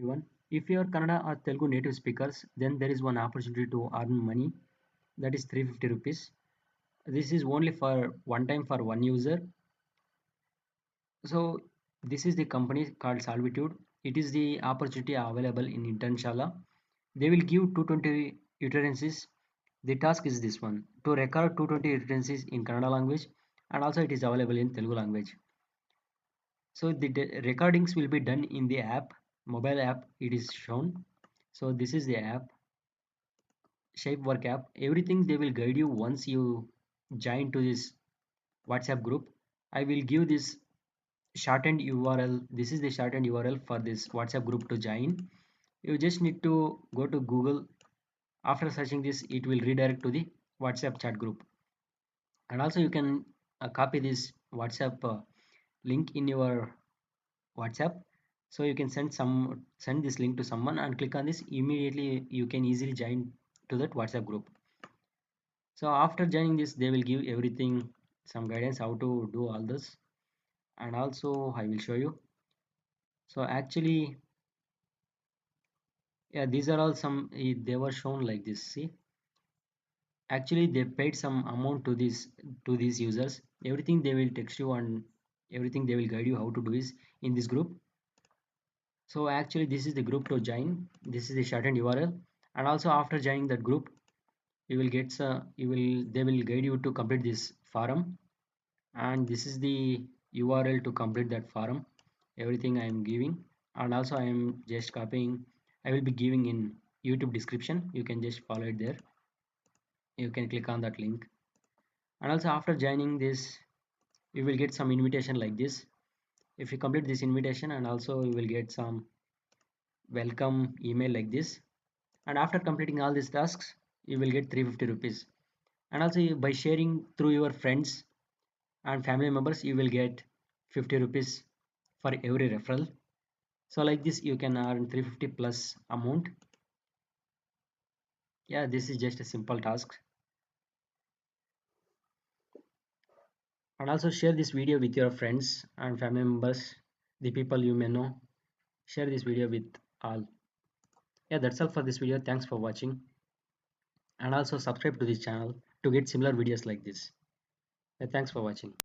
everyone. If you are Kannada or Telugu native speakers, then there is one opportunity to earn money, that is 350 rupees. This is only for one time for one user. So this is the company called Solvitude. It is the opportunity available in Internshala. They will give 220 utterances. The task is this one to record 220 utterances in Kannada language, and also it is available in Telugu language. So the recordings will be done in the app, mobile app it is shown. So this is the app, Shaip Work App. Everything they will guide you once you join to this WhatsApp group. I will give this shortened URL. This is the shortened URL for this WhatsApp group to join. You just need to go to Google. After searching this, it will redirect to the WhatsApp chat group. And also you can copy this WhatsApp link in your WhatsApp. So you can send this link to someone and click on this. Immediately you can easily join to that WhatsApp group. So after joining this, they will give everything, some guidance how to do all this, and also I will show you. So actually, yeah, these are all some they were shown like this. See, actually they paid some amount to these users. Everything they will text you and everything they will guide you how to do is in this group. So actually this is the group to join. This is the shortened URL, and also after joining that group, you will get they will guide you to complete this form, and this is the URL to complete that form. Everything I am giving, and also I am just copying. I will be giving in YouTube description. You can just follow it there. You can click on that link, and also after joining this, you will get some invitation like this. If you complete this invitation, and also you will get some welcome email like this, and after completing all these tasks, you will get 350 rupees. And also by sharing through your friends and family members, you will get 50 rupees for every referral. So like this you can earn 350 plus amount. Yeah, this is just a simple task. And also share this video with your friends and family members, the people you may know. Share this video with all. Yeah, that's all for this video. Thanks for watching, and also subscribe to this channel to get similar videos like this. Yeah, thanks for watching.